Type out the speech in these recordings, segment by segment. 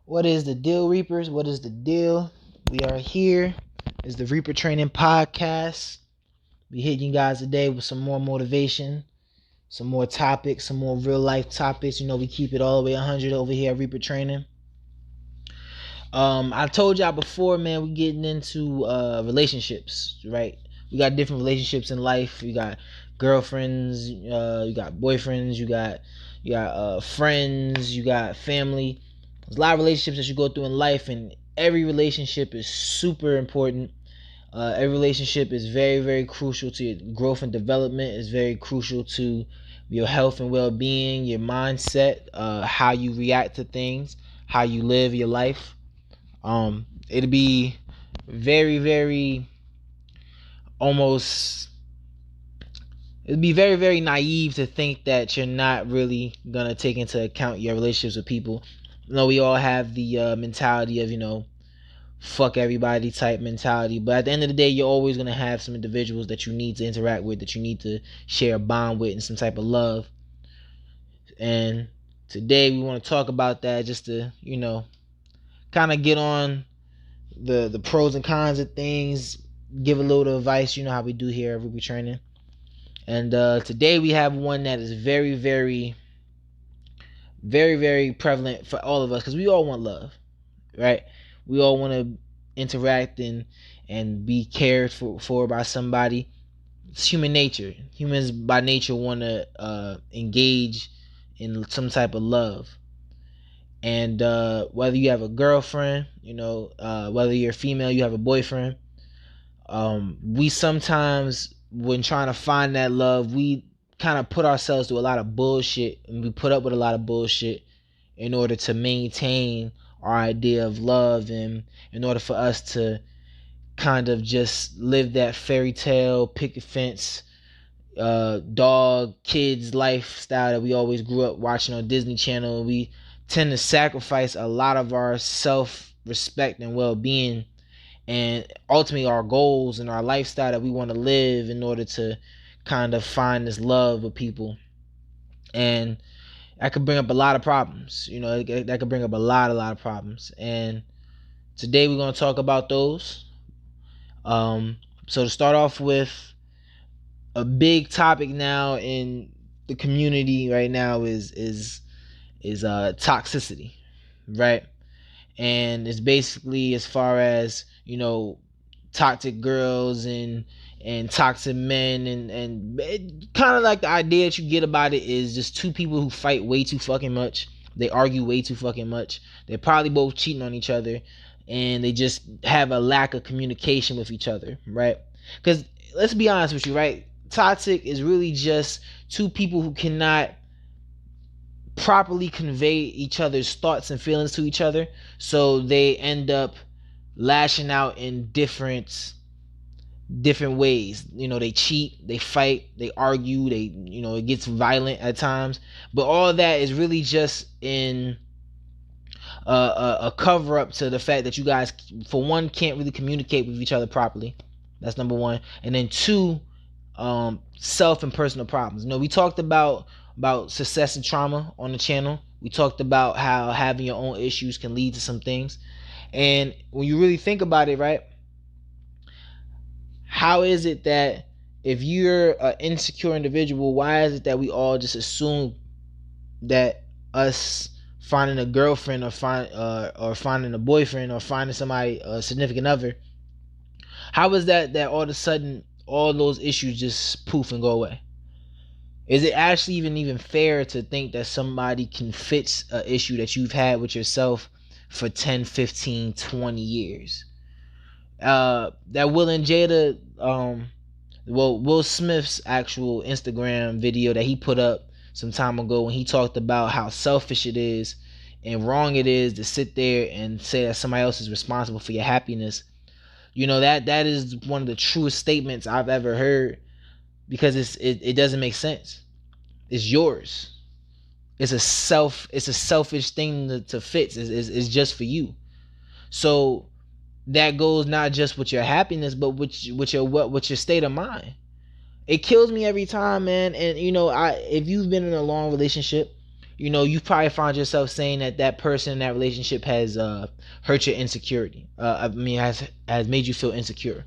What is the deal, Reapers? What is the deal? We are here. It's the Reaper Training Podcast. We hitting you guys today with some more motivation, some more topics, some more real life topics. You know, we keep it all the way 100 over here at Reaper Training. I told y'all before, man, we getting into relationships, right? We got different relationships in life. You got girlfriends, you got boyfriends, you got friends, you got family. There's a lot of relationships that you go through in life, and every relationship is super important. Every relationship is very, very crucial to your growth and development. It's very crucial to your health and well-being, your mindset, how you react to things, how you live your life. It'd be very, very almost. It'd be very, very naive to think that you're not really gonna take into account your relationships with people. You know, we all have the mentality of fuck everybody type mentality, but at the end of the day, you're always gonna have some individuals that you need to interact with, that you need to share a bond with, and some type of love. And today we want to talk about that, just to kind of get on the pros and cons of things, give a little advice. You know how we do here at Ruby Training. And today we have one that is very, very, very, very prevalent for all of us, because we all want love, right? We all want to interact and be cared for by somebody. It's human nature. Humans by nature want to engage in some type of love. And whether you have a girlfriend, whether you're female, you have a boyfriend. We sometimes, when trying to find that love, we kind of put ourselves through a lot of bullshit, and we put up with a lot of bullshit in order to maintain our idea of love, and in order for us to kind of just live that fairy tale, picket fence, dog, kids lifestyle that we always grew up watching on Disney Channel. We tend to sacrifice a lot of our self-respect and well-being, and ultimately our goals and our lifestyle that we want to live, in order to kind of find this love with people. And that could bring up a lot of problems. That could bring up a lot of problems. And today we're going to talk about those. So to start off with, a big topic now in the community right now is toxicity, right? And it's basically as far as toxic girls and toxic men, and kind of like the idea that you get about it is just two people who fight way too fucking much. They argue way too fucking much. They're probably both cheating on each other, and they just have a lack of communication with each other, right? Because let's be honest with you, right? Toxic is really just two people who cannot properly convey each other's thoughts and feelings to each other, so they end up lashing out in different ways. They cheat, they fight, they argue, it gets violent at times, but all of that is really just in a cover up to the fact that you guys, for one, can't really communicate with each other properly. That's number one. And then two, self and personal problems. We talked about success and trauma on the channel. We talked about how having your own issues can lead to some things. And when you really think about it, right, how is it that if you're an insecure individual, why is it that we all just assume that us finding a girlfriend, or finding a boyfriend, or finding somebody, a significant other, how is that all of a sudden all those issues just poof and go away? Is it actually even fair to think that somebody can fix an issue that you've had with yourself for 10, 15, 20 years? That Will and Jada, Will Smith's actual Instagram video that he put up some time ago, when he talked about how selfish it is and wrong it is to sit there and say that somebody else is responsible for your happiness. That is one of the truest statements I've ever heard, because it doesn't make sense. It's yours. It's a selfish thing to fix. It's just for you. So that goes not just with your happiness, but with your state of mind. It kills me every time, man. And if you've been in a long relationship, you probably find yourself saying that that person in that relationship has hurt your insecurity. Has made you feel insecure.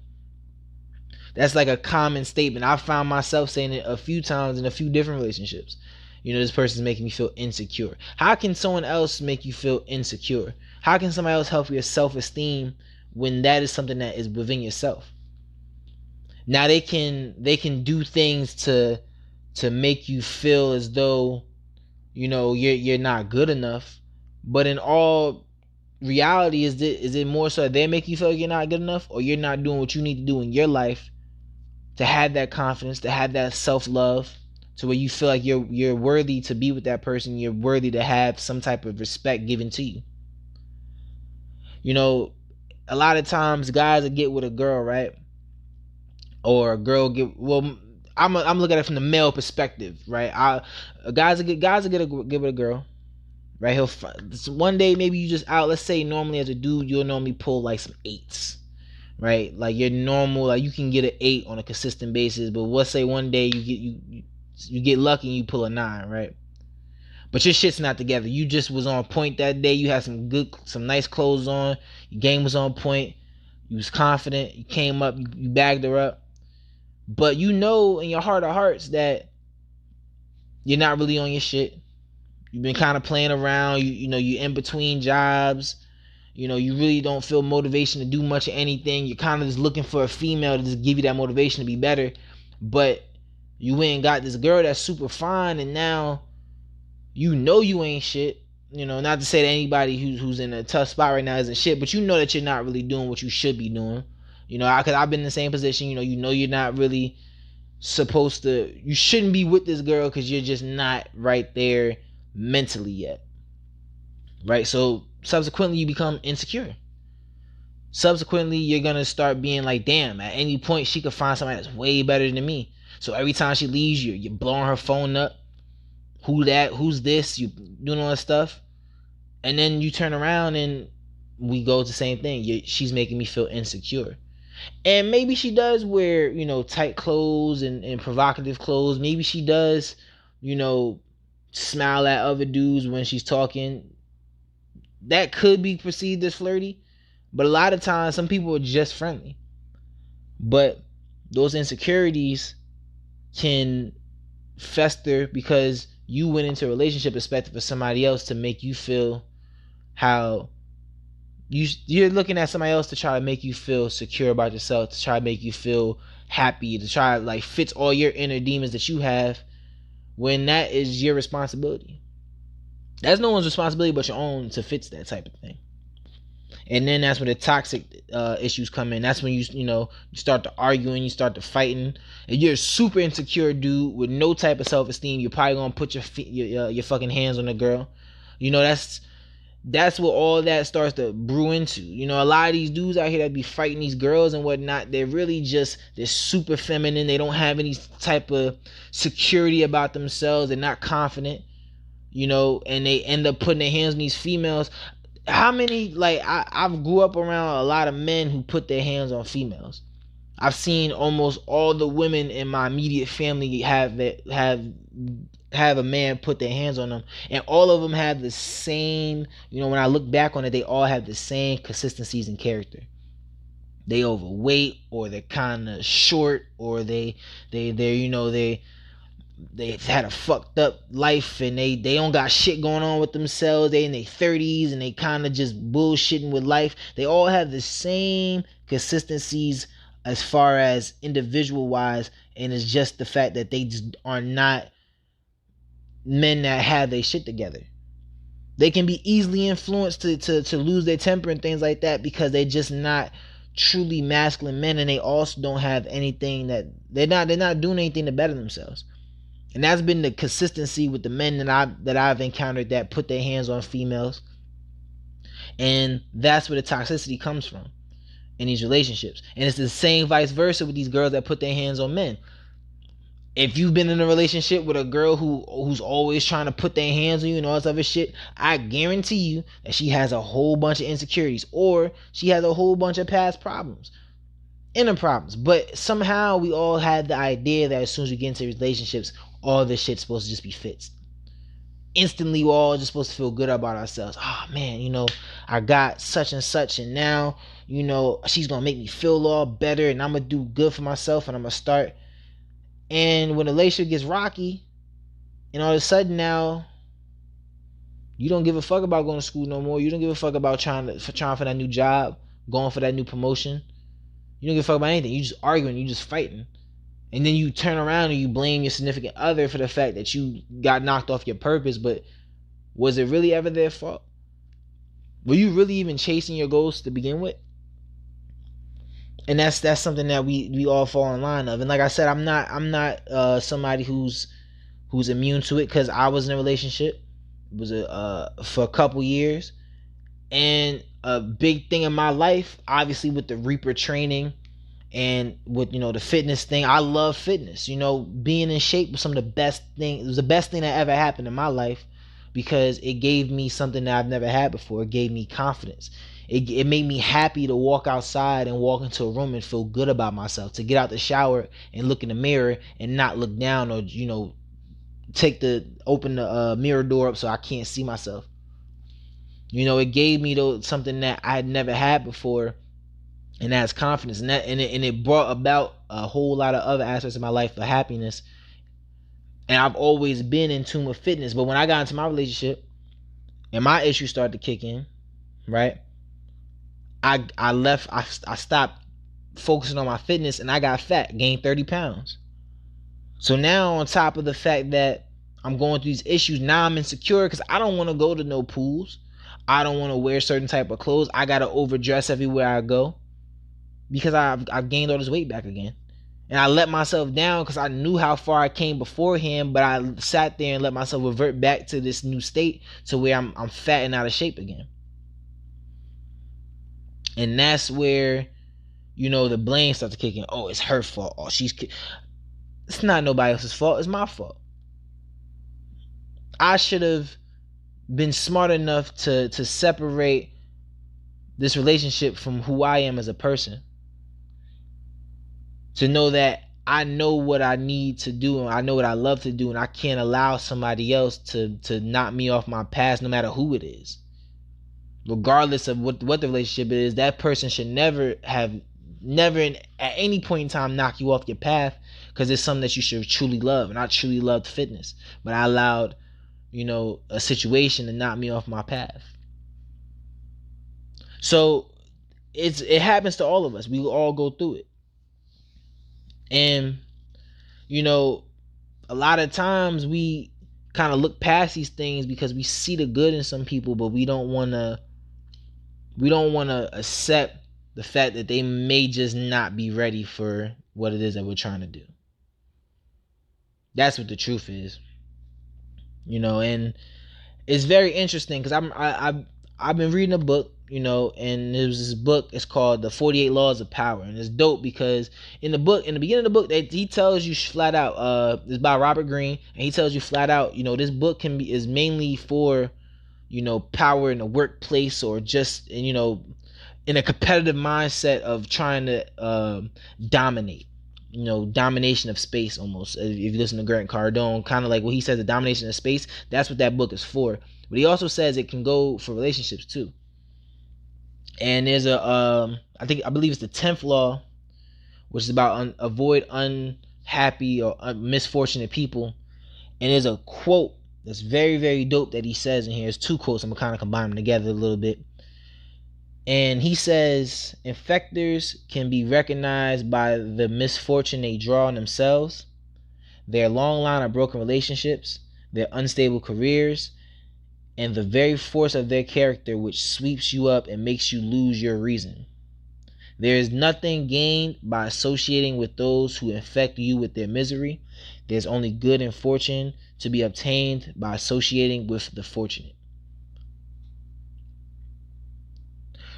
That's like a common statement. I found myself saying it a few times in a few different relationships. This person's making me feel insecure. How can someone else make you feel insecure? How can somebody else help your self-esteem when that is something that is within yourself? Now they can do things to make you feel as though you're not good enough, but in all reality, is it more so that they make you feel like you're not good enough, or you're not doing what you need to do in your life to have that confidence, to have that self-love, to where you feel like you're worthy to be with that person, you're worthy to have some type of respect given to you. A lot of times guys will get with a girl, right? Or a girl get, well, I'm looking at it from the male perspective, right? Guys will get with a girl, right? One day maybe you just out. Let's say normally as a dude you'll normally pull like some eights, right? Like you're normal, like you can get an 8 on a consistent basis, but let's say one day you get lucky and you pull a 9, right? But your shit's not together. You just was on point that day. You had some nice clothes on. Your game was on point. You was confident. You came up. You bagged her up. But in your heart of hearts that you're not really on your shit. You've been kind of playing around. You're in between jobs. You really don't feel motivation to do much of anything. You're kind of just looking for a female to just give you that motivation to be better. But you went and got this girl that's super fine, and now you ain't shit. Not to say that anybody who's in a tough spot right now isn't shit, but that you're not really doing what you should be doing. Because I've been in the same position. You're not really supposed to. You shouldn't be with this girl because you're just not right there mentally yet. Right? So subsequently you become insecure. Subsequently you're gonna start being like, damn, at any point she could find somebody that's way better than me. So every time she leaves you, you're blowing her phone up. Who that? Who's this? You doing all that stuff. And then you turn around and we go to the same thing. She's making me feel insecure. And maybe she does wear, tight clothes and provocative clothes. Maybe she does, smile at other dudes when she's talking. That could be perceived as flirty. But a lot of times, some people are just friendly. But those insecurities can fester because you went into a relationship expecting for somebody else to make you feel how you're looking at somebody else to try to make you feel secure about yourself, to try to make you feel happy, to try to like fix all your inner demons that you have, when that is your responsibility. That's no one's responsibility but your own to fix that type of thing. And then that's when the toxic issues come in. That's when you start to arguing, you start to fighting. And you're a super insecure dude with no type of self-esteem. You're probably gonna put your fucking hands on a girl. That's what all that starts to brew into. A lot of these dudes out here that be fighting these girls and whatnot, they're super feminine. They don't have any type of security about themselves. They're not confident, and they end up putting their hands on these females. How many, I've grew up around a lot of men who put their hands on females. I've seen almost all the women in my immediate family have a man put their hands on them, and all of them have the same. When I look back on it, they all have the same consistencies in character. They overweight, or they're kind of short, or they've had a fucked up life, and they don't got shit going on with themselves. They in their 30s and they kind of just bullshitting with life. They all have the same consistencies as far as individual wise, and it's just the fact that they just are not men that have their shit together. They can be easily influenced to lose their temper and things like that because they're just not truly masculine men, and they also don't have anything that they're not doing anything to better themselves. And that's been the consistency with the men that I've encountered that put their hands on females. And that's where the toxicity comes from in these relationships. And it's the same vice versa with these girls that put their hands on men. If you've been in a relationship with a girl who's always trying to put their hands on you and all this other shit, I guarantee you that she has a whole bunch of insecurities, or she has a whole bunch of past problems, inner problems. But somehow we all had the idea that as soon as we get into relationships, all this shit's supposed to just be fixed. instantly we're all just supposed to feel good about ourselves. Oh man, I got such and such, and now, she's gonna make me feel all better, and I'm gonna do good for myself, and I'm gonna start. And when the relationship gets rocky, and all of a sudden now you don't give a fuck about going to school no more. You don't give a fuck about trying for that new job, going for that new promotion. You don't give a fuck about anything. You just arguing, you just fighting. And then you turn around and you blame your significant other for the fact that you got knocked off your purpose, but was it really ever their fault? Were you really even chasing your goals to begin with? And that's something that we all fall in line of. And like I said, I'm not somebody who's immune to it, because I was in a relationship. It was for a couple years, and a big thing in my life, obviously with the Reaper training and with the fitness thing. I love fitness. Being in shape was some of the best thing. It was the best thing that ever happened in my life, because it gave me something that I've never had before. It gave me confidence. It made me happy to walk outside and walk into a room and feel good about myself, to get out the shower and look in the mirror and not look down, or open the mirror door up so I can't see myself. It gave me something that I had never had before, and that's confidence, and it brought about a whole lot of other aspects of my life for happiness. And I've always been in tune with fitness, but when I got into my relationship and my issues started to kick in, right? I stopped focusing on my fitness, and I got fat, gained 30 pounds. So now, on top of the fact that I'm going through these issues, now I'm insecure because I don't want to go to no pools. I don't want to wear certain type of clothes. I gotta overdress everywhere I go, because I've gained all this weight back again. And I let myself down because I knew how far I came beforehand, but I sat there and let myself revert back to this new state, to where I'm fat and out of shape again. And that's where the blame starts to kick in. Oh, it's her fault. Oh, it's not nobody else's fault. It's my fault. I should have been smart enough to separate this relationship from who I am as a person, to know that I know what I need to do, and I know what I love to do, and I can't allow somebody else to knock me off my path, no matter who it is. Regardless of what the relationship is, that person should never at any point in time knock you off your path, because it's something that you should truly love. And I truly loved fitness, but I allowed a situation to knock me off my path. So it happens to all of us. We all go through it. And a lot of times we kind of look past these things because we see the good in some people, but we don't want to accept the fact that they may just not be ready for what it is that we're trying to do. That's what the truth is. And it's very interesting, because I've been reading a book, and there's this book. It's called The 48 Laws of Power, and it's dope because in the beginning of the book, he tells you flat out. It's by Robert Greene, and he tells you flat out. This book is mainly for power in the workplace, or just in a competitive mindset of trying to dominate. Domination of space, almost. If you listen to Grant Cardone, kind of like what he says, the domination of space. That's what that book is for. But he also says it can go for relationships too. And there's I believe it's the 10th law, which is about avoid unhappy or misfortunate people. And there's a quote that's very, very dope that he says in here. There's two quotes. I'm gonna kind of combine them together a little bit. And he says, infectors can be recognized by the misfortune they draw on themselves, their long line of broken relationships, their unstable careers, and the very force of their character, which sweeps you up and makes you lose your reason. There is nothing gained by associating with those who infect you with their misery. There's only good and fortune to be obtained by associating with the fortunate.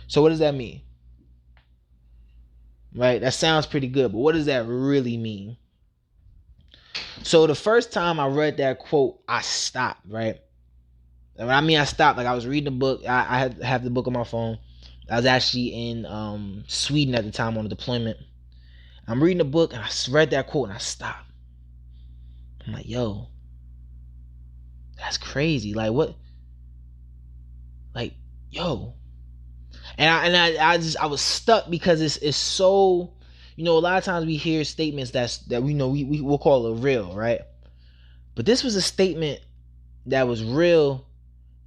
So what does that mean? Right? That sounds pretty good, but what does that really mean? So the first time I read that quote, I stopped, right? And when I mean I stopped, like I was reading a book. I have the book on my phone. I was actually in Sweden at the time on a deployment. I'm reading the book and I read that quote and I stopped. I'm like, yo, That's crazy. Like what? Like yo. And I was stuck because it's so, a lot of times we hear statements that we know we will call it real, right? But this was a statement that was real,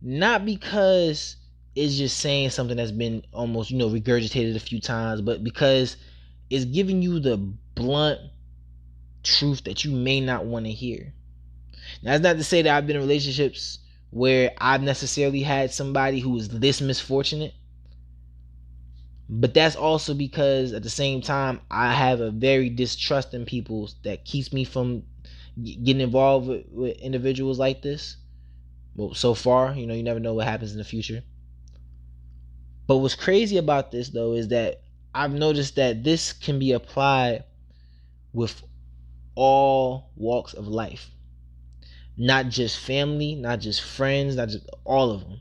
not because it's just saying something that's been almost, regurgitated a few times, but because it's giving you the blunt truth that you may not want to hear. Now, that's not to say that I've been in relationships where I've necessarily had somebody who is this misfortunate, but that's also because at the same time I have a very distrust in people that keeps me from getting involved with individuals like this. Well, so far, you never know what happens in the future. But what's crazy about this though is that I've noticed that this can be applied with all walks of life. Not just family, not just friends, not just all of them.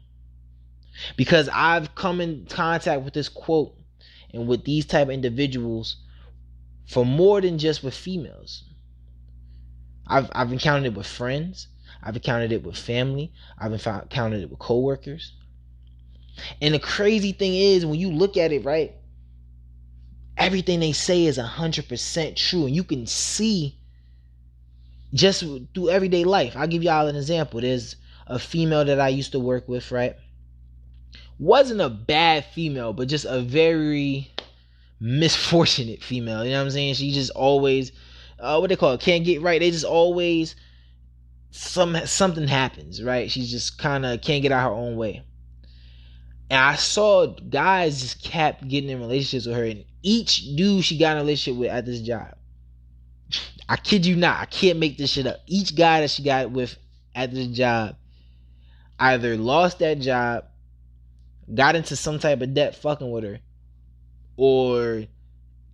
Because I've come in contact with this quote and with these type of individuals for more than just with females. I've encountered it with friends, I've encountered it with family, I've encountered it with coworkers. And the crazy thing is, when you look at it, right, everything they say is 100% true, and you can see just through everyday life. I'll give y'all an example. There's a female that I used to work with, right? Wasn't a bad female, but just a very misfortunate female. You know what I'm saying? She just always, what they call it, can't get right. They just always something happens, right? She just kind of can't get out her own way. And I saw guys just kept getting in relationships with her, and each dude she got in a relationship with at this job, I kid you not, I can't make this shit up. Each guy that she got with at this job either lost that job, got into some type of debt fucking with her, or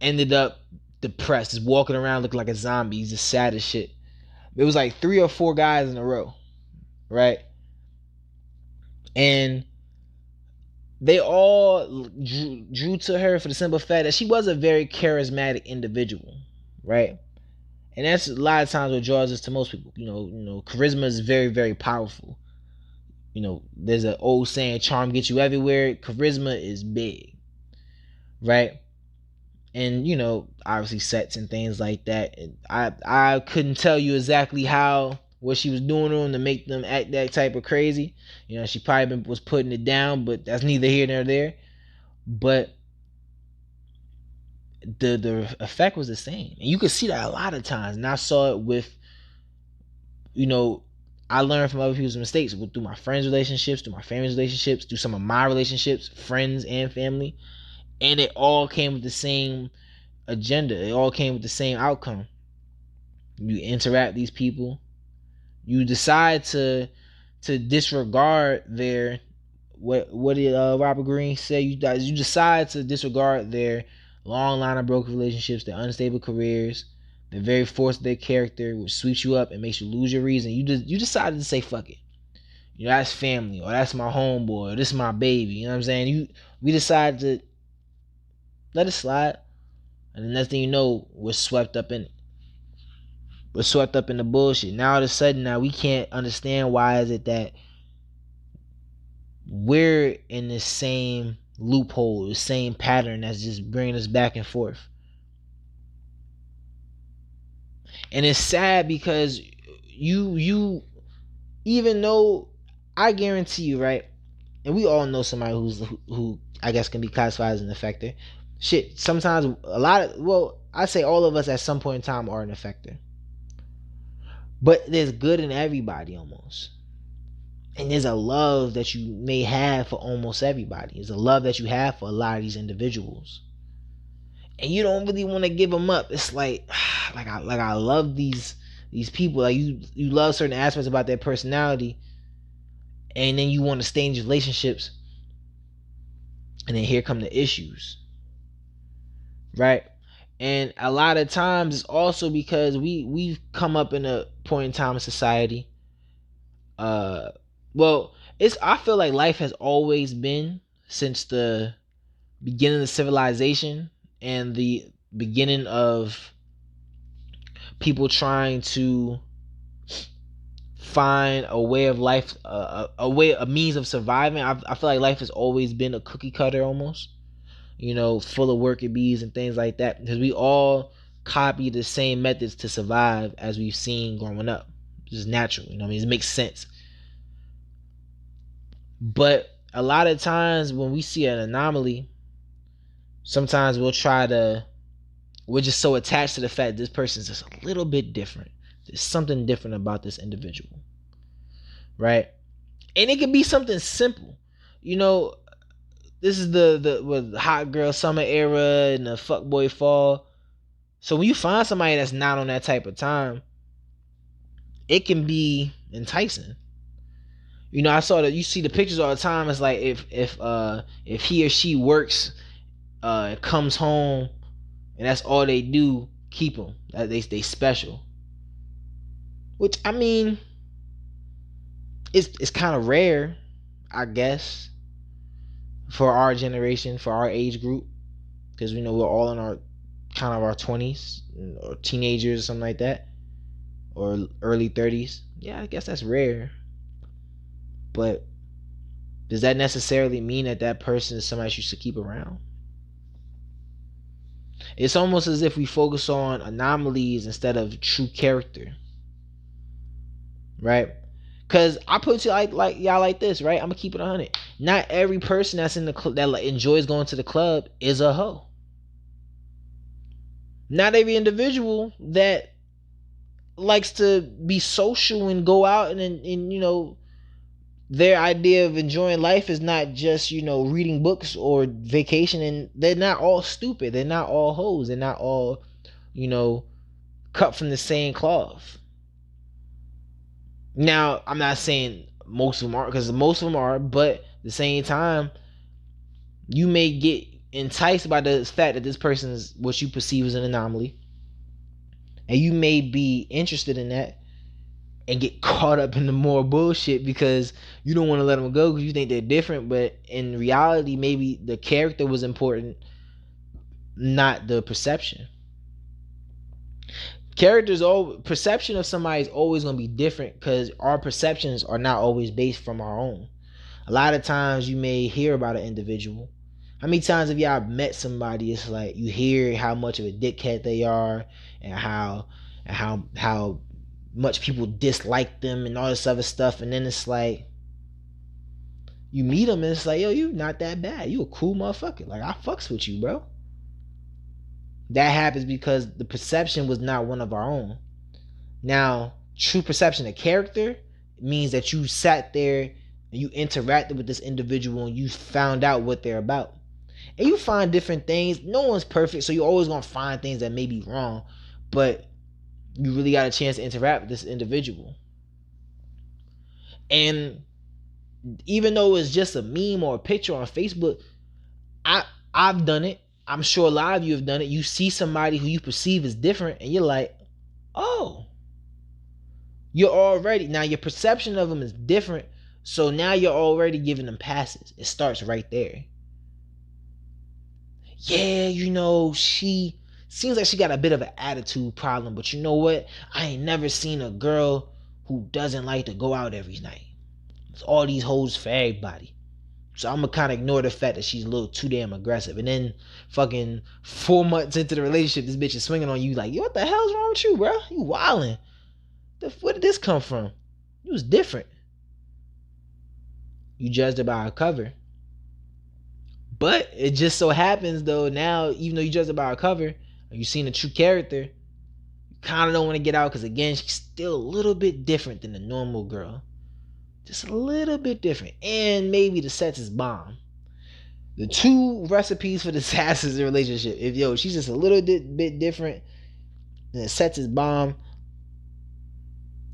ended up depressed, just walking around looking like a zombie. He's just sad as shit. It was like 3 or 4 guys in a row, right? And they all drew to her for the simple fact that she was a very charismatic individual, right? And that's a lot of times what draws us to most people. Charisma is very, very powerful. There's an old saying, charm gets you everywhere. Charisma is big, right? And obviously sets and things like that. And I couldn't tell you exactly what she was doing to them to make them act that type of crazy. She probably was putting it down, but that's neither here nor there. But the effect was the same, and you could see that a lot of times. And I saw it with, I learned from other people's mistakes through my friends' relationships, through my family's relationships, through some of my relationships, friends and family, and it all came with the same agenda. It all came with the same outcome. You interact with these people, you decide to disregard their what did Robert Greene say? You decide to disregard their long line of broken relationships, their unstable careers, the very force of their character, which sweeps you up and makes you lose your reason. You decided to say fuck it. That's family, or that's my homeboy, or this is my baby. You know what I'm saying? We decided to let it slide, and the next thing you know, we're swept up in it. We're swept up in the bullshit. Now all of a sudden, now we can't understand why is it that we're in the same loophole, the same pattern that's just bringing us back and forth. And it's sad because you even though I guarantee you, right? And we all know somebody who I guess can be classified as an effector. Shit, sometimes I say all of us at some point in time are an effector. But there's good in everybody almost. And there's a love that you may have for almost everybody. There's a love that you have for a lot of these individuals. And you don't really want to give them up. It's like I love these people. Like you love certain aspects about their personality, and then you want to stay in relationships, and then here come the issues, right? And a lot of times it's also because we've come up in a point in time in society. I feel like life has always been, since the beginning of civilization and the beginning of people trying to find a way of life, a means of surviving. I feel like life has always been a cookie cutter almost, full of worker bees and things like that, because we all copy the same methods to survive as we've seen growing up. It's just natural, I mean, it makes sense. But a lot of times when we see an anomaly, sometimes we're just so attached to the fact that this person's just a little bit different. There's something different about this individual, right? And it can be something simple. This is the hot girl summer era and the fuckboy fall. So when you find somebody that's not on that type of time, it can be enticing. I saw that you see the pictures all the time. It's like if he or she works, comes home, and that's all they do, keep them. They special. Which, I mean, it's kind of rare, I guess, for our generation, for our age group, because we're all in our 20s or teenagers or something like that, or early 30s. Yeah, I guess that's rare. But does that necessarily mean that person is somebody you should keep around? It's almost as if we focus on anomalies instead of true character, right? Because I put you like y'all like this, right? I'm gonna keep it 100. Not every person that's in the club that enjoys going to the club is a hoe. Not every individual that likes to be social and go out and their idea of enjoying life is not just reading books or vacation. And they're not all stupid. They're not all hoes. They're not all cut from the same cloth. Now, I'm not saying most of them are, because most of them are, but at the same time, you may get enticed by the fact that this person is what you perceive as an anomaly, and you may be interested in that and get caught up in the more bullshit because you don't want to let them go because you think they're different. But in reality, maybe the character was important, not the perception. Perception of somebody is always going to be different because our perceptions are not always based from our own. A lot of times you may hear about an individual. How many times have y'all met somebody? It's like you hear how much of a dickhead they are, and how much people dislike them and all this other stuff, and then it's like you meet them and it's like, yo, you not that bad. You a cool motherfucker. Like, I fucks with you, bro. That happens because the perception was not one of our own. Now, true perception of character means that you sat there and you interacted with this individual and you found out what they're about. And you find different things. No one's perfect, so you're always going to find things that may be wrong. But you really got a chance to interact with this individual. And even though it's just a meme or a picture on Facebook, I've done it. I'm sure a lot of you have done it. You see somebody who you perceive as different and you're like, oh. Now your perception of them is different. So now you're already giving them passes. It starts right there. Yeah, she seems like she got a bit of an attitude problem, but you know what? I ain't never seen a girl who doesn't like to go out every night. It's all these hoes for everybody. So I'm gonna kind of ignore the fact that she's a little too damn aggressive. And then fucking 4 months into the relationship, this bitch is swinging on you like, yo, what the hell's wrong with you, bro? You wildin'. Where did this come from? You was different. You judged her by her cover. But it just so happens though, now, even though you judged her by her cover, and you seen the true character, you kind of don't want to get out because, again, she's still a little bit different than the normal girl. Just a little bit different. And maybe the sex is bomb. The two recipes for disaster in a relationship. If she's just a little bit different and the sex is bomb,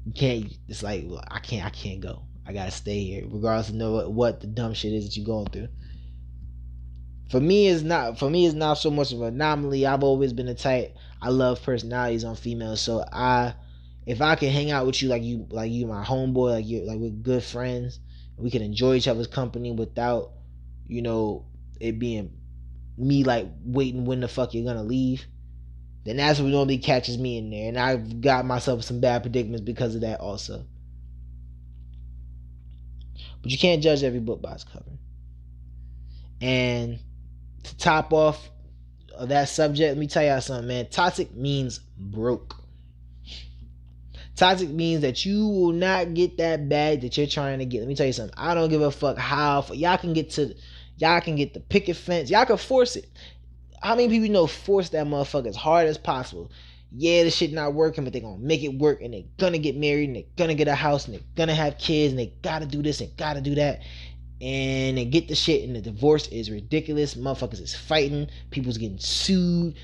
you can't, it's like, well, I can't go. I gotta stay here, regardless of what the dumb shit is that you're going through. For me, it's not so much of an anomaly. I've always been the type, I love personalities on females, so if I can hang out with you like you my homeboy, like we're good friends, we can enjoy each other's company without, it being me like waiting when the fuck you're gonna leave, then that's what normally catches me in there. And I've got myself in some bad predicaments because of that also. But you can't judge every book by its cover. And to top off of that subject, let me tell y'all something, man. Toxic means broke. Toxic means that you will not get that bag that you're trying to get. Let me tell you something. I don't give a fuck how y'all can get the picket fence. Y'all can force it. How many people you know force that motherfucker as hard as possible? Yeah, this shit not working, but they gonna make it work, and they gonna get married, and they gonna get a house, and they gonna have kids, and they gotta do this and gotta do that, and they get the shit, and the divorce is ridiculous. Motherfuckers is fighting, people's getting sued,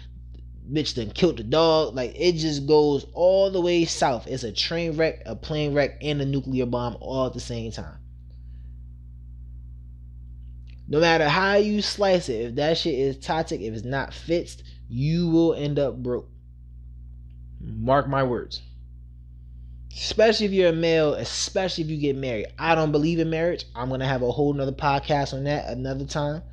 bitch done killed the dog. Like, it just goes all the way south. It's a train wreck, a plane wreck, and a nuclear bomb all at the same time. No matter how you slice it, if that shit is toxic, if it's not fixed, you will end up broke. Mark my words. Especially if you're a male, especially if you get married. I don't believe in marriage. I'm going to have a whole nother podcast on that another time.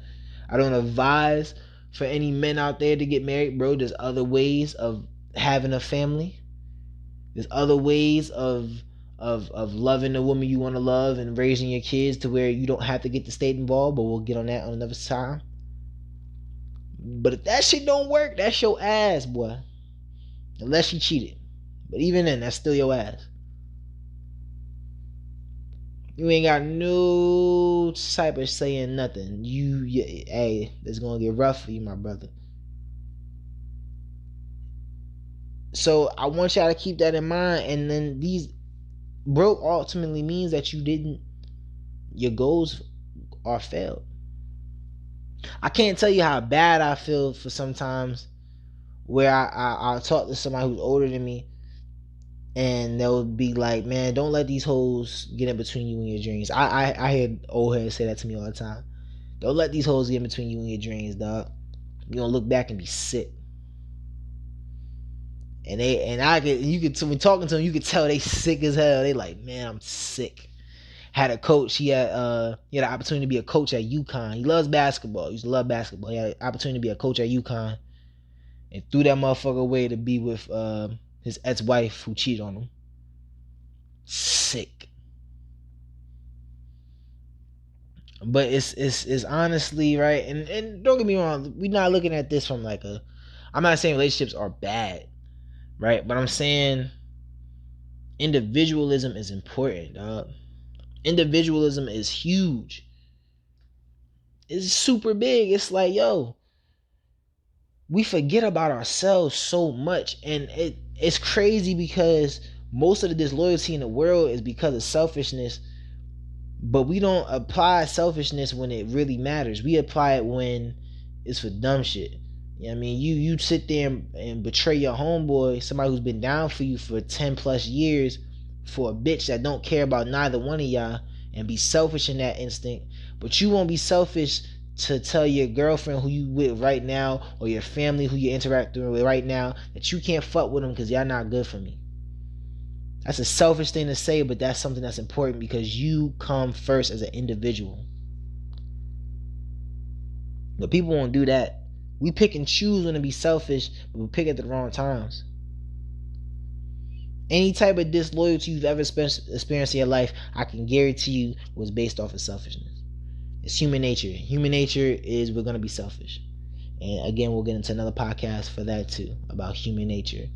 I don't advise for any men out there to get married, bro. There's other ways of having a family. There's other ways of loving the woman you want to love and raising your kids to where you don't have to get the state involved, but we'll get on that on another time. But if that shit don't work, that's your ass, boy. Unless you cheated. But even then, that's still your ass. You ain't got no type of saying nothing. Hey, it's gonna get rough for you, my brother. So I want y'all to keep that in mind. And then these broke ultimately means that your goals are failed. I can't tell you how bad I feel for sometimes where I'll talk to somebody who's older than me, and they'll be like, man, don't let these hoes get in between you and your dreams. I hear old heads say that to me all the time. Don't let these hoes get in between you and your dreams, dog. You're gonna look back and be sick. And when talking to them, you could tell they sick as hell. They like, man, I'm sick. Had a coach. He had the opportunity to be a coach at UConn. He loves basketball. He used to love basketball. He had the opportunity to be a coach at UConn, and threw that motherfucker away to be with his ex-wife who cheated on him. Sick. But it's honestly, right, and don't get me wrong, we're not looking at this from like I'm not saying relationships are bad, right? But I'm saying individualism is important, dog. Individualism is huge. It's super big. It's like, yo, we forget about ourselves so much, and it's crazy because most of the disloyalty in the world is because of selfishness, but we don't apply selfishness when it really matters. We apply it when it's for dumb shit. You know what I mean? You sit there and betray your homeboy, somebody who's been down for you for 10 plus years, for a bitch that don't care about neither one of y'all, and be selfish in that instinct. But you won't be selfish to tell your girlfriend who you with right now, or your family who you're interacting with right now, that you can't fuck with them because y'all not good for me. That's a selfish thing to say, but that's something that's important because you come first as an individual. But people won't do that. We pick and choose when to be selfish, but we pick at the wrong times. Any type of disloyalty you've ever experienced in your life, I can guarantee you was based off of selfishness. It's human nature. Human nature is we're going to be selfish. And again, we'll get into another podcast for that too, about human nature.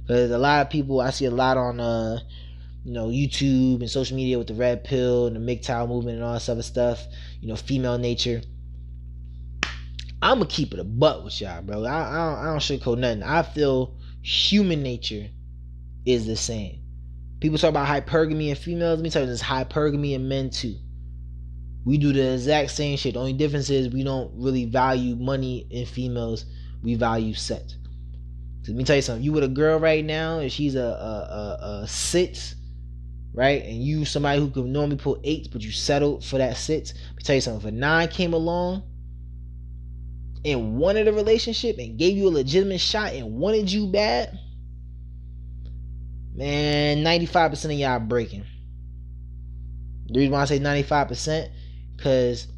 Because a lot of people, I see a lot on YouTube and social media with the red pill and the MGTOW movement and all this other stuff, female nature. I'm going to keep it a buck with y'all, bro. I don't sugarcoat nothing. I feel human nature is the same. People talk about hypergamy in females. Let me tell you, there's hypergamy in men too. We do the exact same shit. The only difference is we don't really value money in females. We value sex. So let me tell you something. You with a girl right now, and she's a 6, right? And you somebody who could normally pull 8s, but you settled for that 6. Let me tell you something. If a 9 came along and wanted a relationship and gave you a legitimate shot and wanted you bad, man, 95% of y'all breaking. The reason why I say 95%, because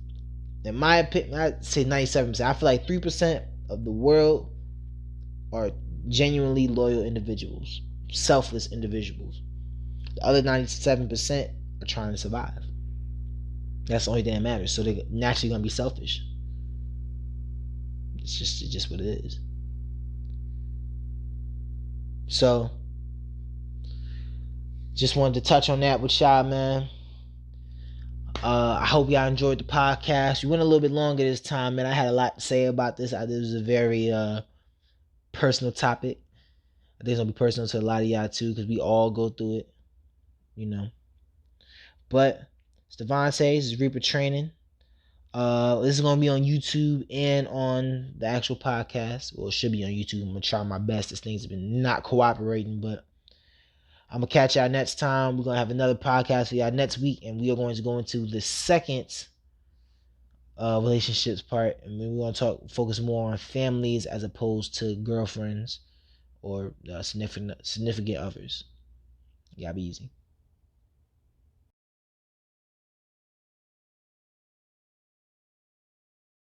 in my opinion, I say 97%. I feel like 3% of the world are genuinely loyal individuals, selfless individuals. The other 97% are trying to survive. That's the only thing that matters. So they're naturally gonna be selfish. It's just what it is. So just wanted to touch on that with y'all, man. I hope y'all enjoyed the podcast. We went a little bit longer this time, man. I had a lot to say about this. This was a very personal topic. I think it's gonna be personal to a lot of y'all too, because we all go through it, you know. But Stevan says this is Reaper Training. This is gonna be on YouTube and on the actual podcast. Well, it should be on YouTube. I'm gonna try my best. This thing's been not cooperating, but I'm gonna catch y'all next time. We're gonna have another podcast for y'all next week, and we are going to go into the second relationships part, and we're gonna focus more on families as opposed to girlfriends or significant others. Y'all be easy.